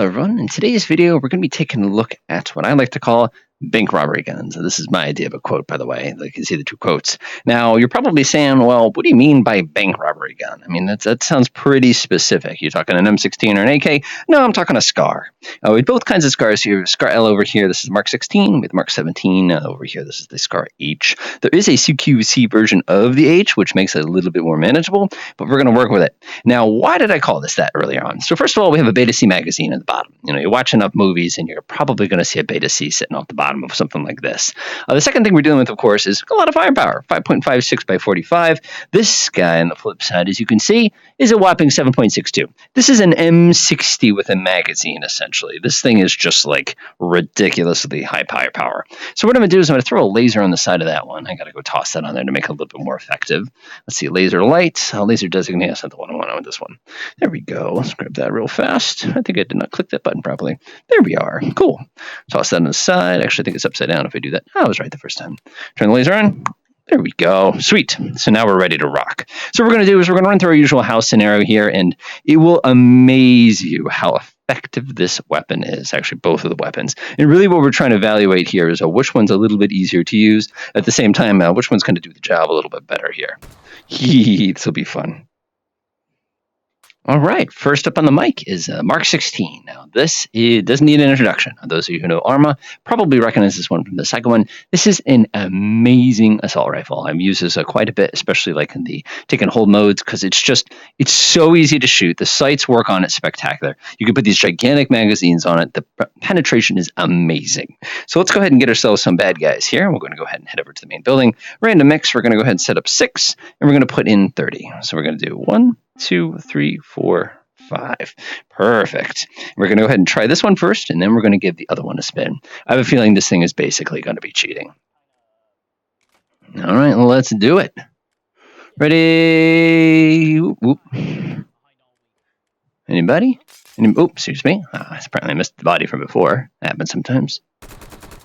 Hello everyone, in today's video we're going to be taking a look at what I like to call bank robbery guns. This is my idea of a quote, by the way. You can see the two quotes. Now, you're probably saying, well, what do you mean by bank robbery gun? I mean, that sounds pretty specific. You're talking an M16 or an AK? No, I'm talking a SCAR. We have both kinds of SCARs here. SCAR L over here, this is Mark 16. With Mark 17 over here, this is the SCAR H. There is a CQC version of the H, which makes it a little bit more manageable, but we're going to work with it. Now, why did I call this that earlier on? So first of all, we have a Beta C magazine at the bottom. You're watching enough movies, and you're probably going to see a Beta C sitting off the bottom of something like this. The second thing we're dealing with, of course, is a lot of firepower, 5.56 by 45. This guy on the flip side, as you can see, is a whopping 7.62. This is an M60 with a magazine, essentially. This thing is just like ridiculously high firepower. So what I'm going to do is I'm going to throw a laser on the side of that one. I got to go toss that on there to make it a little bit more effective. Let's see, laser light, laser designate. That's not the one I want on this one. There we go. Let's grab that real fast. I think I did not click that button properly. There we are. Cool. Toss that on the side. Actually, I think it's upside down if I do that. I was right the first time. Turn the laser on. There we go. Sweet. So now we're ready to rock. So what we're going to do is we're going to run through our usual house scenario here, and it will amaze you how effective this weapon is, actually both of the weapons. And really what we're trying to evaluate here is which one's a little bit easier to use. At the same time, which one's going to do the job a little bit better here. This will be fun. All right, first up on the mic is Mark 16. Now, this doesn't need an introduction. Those of you who know Arma probably recognize this one from the second one. This is an amazing assault rifle. I've used this quite a bit, especially like in the take and hold modes, because it's so easy to shoot. The sights work on it spectacular. You can put these gigantic magazines on it. The penetration is amazing. So let's go ahead and get ourselves some bad guys here. We're going to go ahead and head over to the main building. Random mix, we're going to go ahead and set up 6, and we're going to put in 30. So we're going to do 1, 2, 3, 4, 5. Perfect. We're going to go ahead and try this one first, and then we're going to give the other one a spin. I have a feeling this thing is basically going to be cheating. All right, well, let's do it. Ready? Oop. Anybody? Oops, excuse me. Apparently I missed the body from before. That happens sometimes.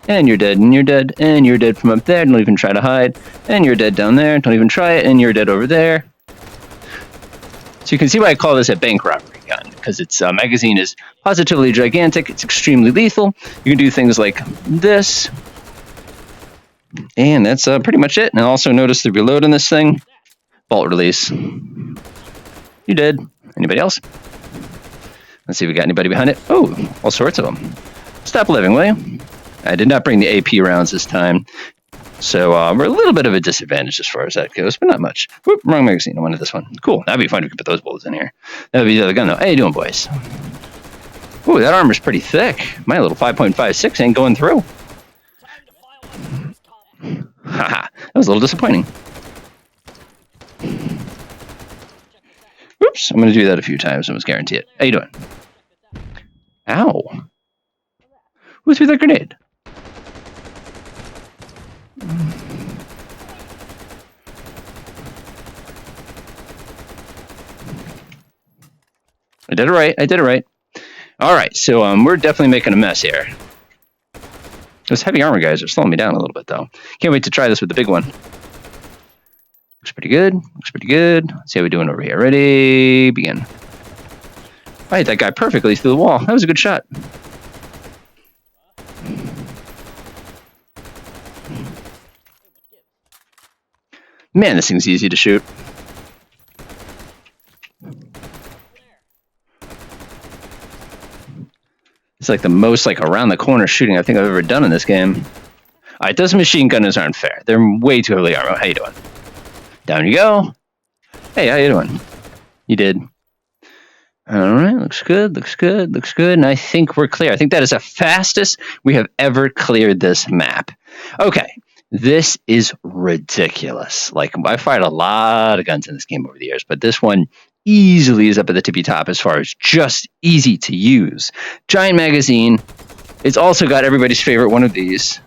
And you're dead, and you're dead, and you're dead from up there. Don't even try to hide. And you're dead down there. Don't even try it. And you're dead over there. So you can see why I call this a bank robbery gun, because its magazine is positively gigantic. It's extremely lethal. You can do things like this. And that's pretty much it. And also notice the reload on this thing. Bolt release. You did. Anybody else? Let's see if we got anybody behind it. Oh, all sorts of them. Stop living, will you? I did not bring the AP rounds this time. So we're a little bit of a disadvantage as far as that goes, but not much. Whoop, wrong magazine. I wanted this one. Cool. That'd be fun if we could put those bullets in here. That would be the other gun, though. How you doing, boys? Ooh, that armor's pretty thick. My little 5.56 ain't going through. Haha, that was a little disappointing. Oops, I'm going to do that a few times. I almost guarantee it. How you doing? Ow. Who threw that grenade? I did it right. All right, so we're definitely making a mess here. Those heavy armor guys are slowing me down a little bit, though. Can't wait to try this with the big one. Looks pretty good. Let's see how we're doing over here. Ready? Begin. I hit that guy perfectly through the wall. That was a good shot. Man, this thing's easy to shoot. It's like the most around the corner shooting I think I've ever done in this game. Alright, those machine gunners aren't fair. They're way too heavily armored. How you doing? Down you go. Hey, how you doing? You did. Alright, looks good. And I think we're clear. I think that is the fastest we have ever cleared this map. Okay. This is ridiculous. I fired a lot of guns in this game over the years, but this one easily is up at the tippy top as far as just easy to use. Giant magazine. It's also got everybody's favorite one of these.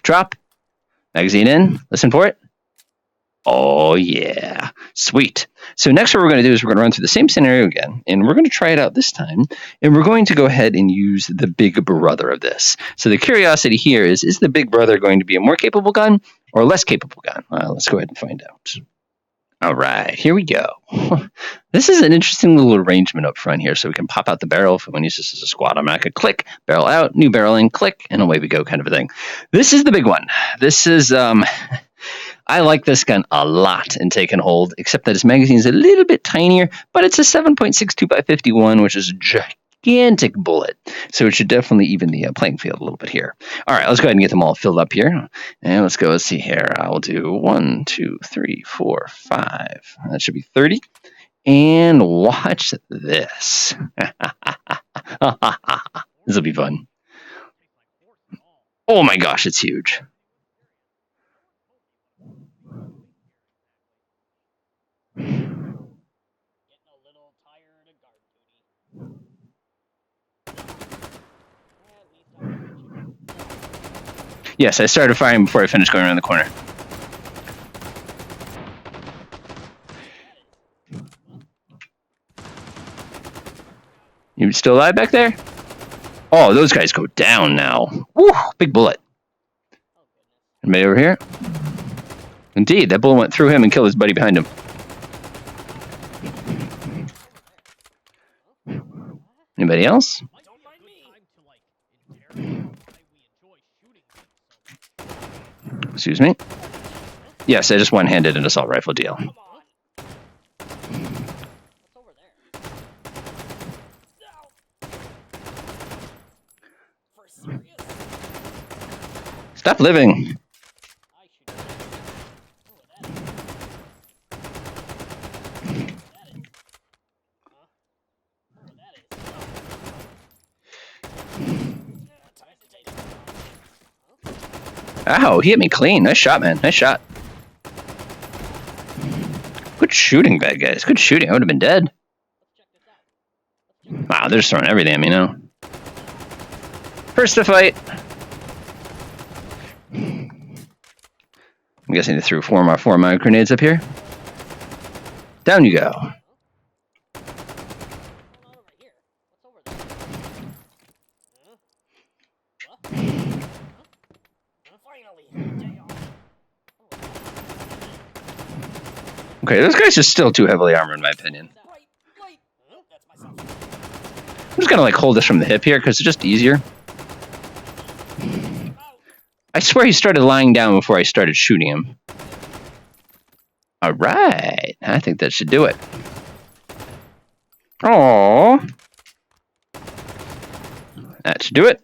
Drop. Magazine in. Listen for it. Oh, yeah. Sweet. So next what we're going to do is we're going to run through the same scenario again, and we're going to try it out this time, and we're going to go ahead and use the big brother of this. So the curiosity here is the big brother going to be a more capable gun or a less capable gun? Let's go ahead and find out. All right, here we go. This is an interesting little arrangement up front here, so we can pop out the barrel if we want to use this as a squad. I'm not going to click, barrel out, new barrel in, click, and away we go kind of a thing. This is the big one. This is, I like this gun a lot in Take and Hold, except that its magazine is a little bit tinier, but it's a 7.62 by 51, which is a gigantic bullet. So it should definitely even the playing field a little bit here. All right, let's go ahead and get them all filled up here. And let's go, let's see here. I'll do 1, 2, 3, 4, 5. That should be 30. And watch this. This will be fun. Oh my gosh, it's huge. Yes, I started firing before I finished going around the corner. You still alive back there? Oh, those guys go down now. Woo, big bullet. Anybody over here? Indeed, that bullet went through him and killed his buddy behind him. Anybody else? Excuse me? Yes, I just one-handed an assault rifle deal. Stop living. Ow, he hit me clean. Nice shot, man. Nice shot. Good shooting, bad guys. Good shooting. I would have been dead. Wow, they're just throwing everything at me now. First to fight. I'm guessing they threw four more grenades up here. Down you go. Okay, this guy's just still too heavily armored in my opinion. I'm just gonna like hold this from the hip here because it's just easier. I swear he started lying down before I started shooting him. All right, I think that should do it. Oh, that should do it.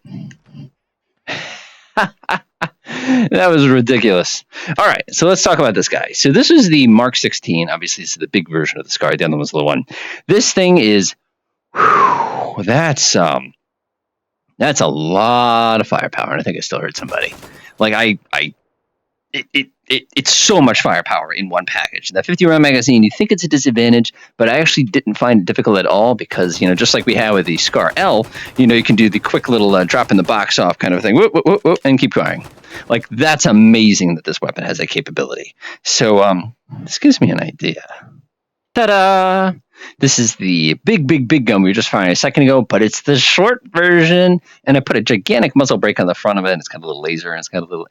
That was ridiculous. All right, so let's talk about this guy. So this is the Mk16. Obviously, this is the big version of the Scar. The other one's the little one. This thing is, whew, that's a lot of firepower, and I think I still hurt somebody. Like it's so much firepower in one package. That 50-round magazine, you think it's a disadvantage, but I actually didn't find it difficult at all because, you know, just like we have with the Scar L, you know, you can do the quick little drop in the box off kind of thing, whoop, whoop, whoop, whoop, and keep firing. Like, that's amazing that this weapon has that capability. So this gives me an idea. Ta-da! This is the big gun we were just firing a second ago, but it's the short version, and I put a gigantic muzzle brake on the front of it, and it's got a little laser, and it's got a little...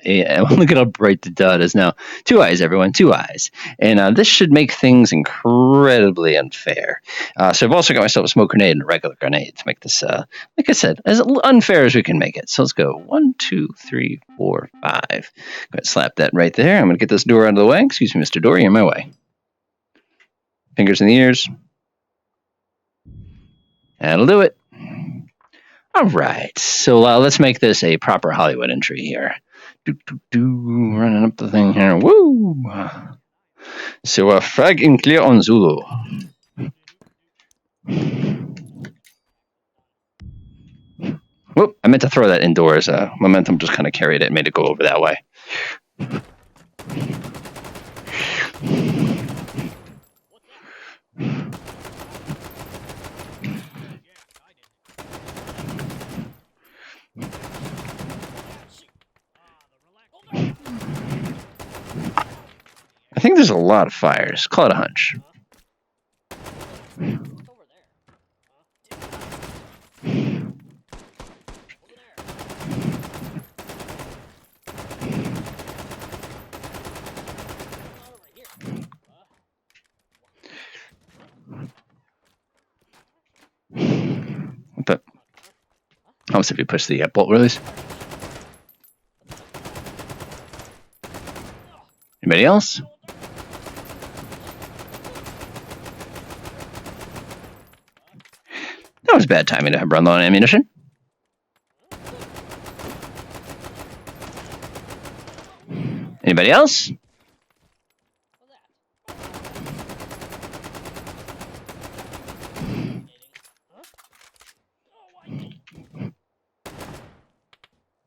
Look at how bright the dot is now. 2 eyes, everyone, 2 eyes. And this should make things incredibly unfair. So I've also got myself a smoke grenade and a regular grenade to make this, like I said, as unfair as we can make it. So let's go 1, 2, 3, 4, 5. Go ahead and slap that right there. I'm going to get this door out of the way. Excuse me, Mr. Door, you're in my way. Fingers in the ears. That'll do it. All right, so let's make this a proper Hollywood entry here. Running up the thing here. Woo! So frag in clear on Zulu. Whoop! I meant to throw that indoors. Momentum just kind of carried it and made it go over that way. I think there's a lot of fires. Call it a hunch. Helps if you push the bolt release. Anybody else? That was bad timing to have run low on ammunition. Anybody else?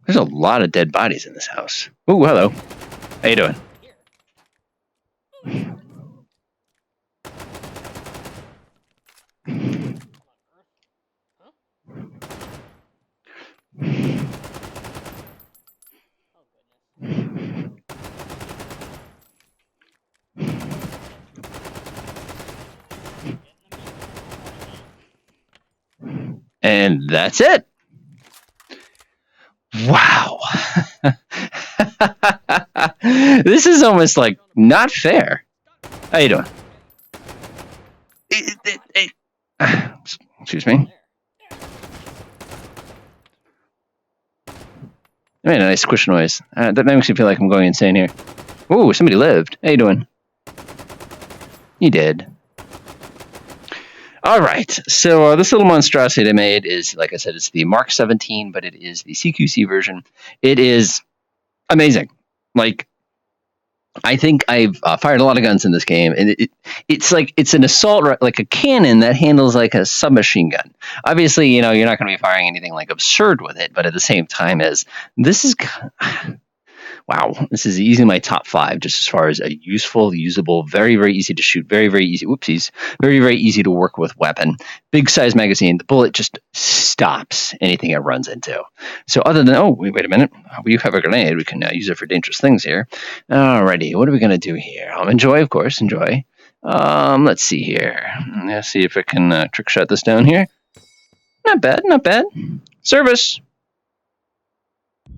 There's a lot of dead bodies in this house. Ooh, hello. How you doing? And that's it. Wow. This is almost like not fair. How you doing? Excuse me. I made a nice squish noise. That makes me feel like I'm going insane here. Ooh, somebody lived. How you doing? You did. All right. So this little monstrosity I made is, like I said, it's the Mk17, but it is the CQC version. It is amazing. Like, I think I've fired a lot of guns in this game, and it's like it's an assault, like a cannon that handles like a submachine gun. Obviously, you know, you're not going to be firing anything like absurd with it, but at the same time, as this is. Wow, this is easily my top 5 just as far as a useful, usable, very, very easy to shoot, very, very easy, whoopsies, very, very easy to work with weapon. Big size magazine, the bullet just stops anything it runs into. So other than, oh, wait a minute, we have a grenade, we can use it for dangerous things here. Alrighty, what are we going to do here? Enjoy, of course, enjoy. Let's see here. Let's see if I can trick shot this down here. Not bad, not bad. Service.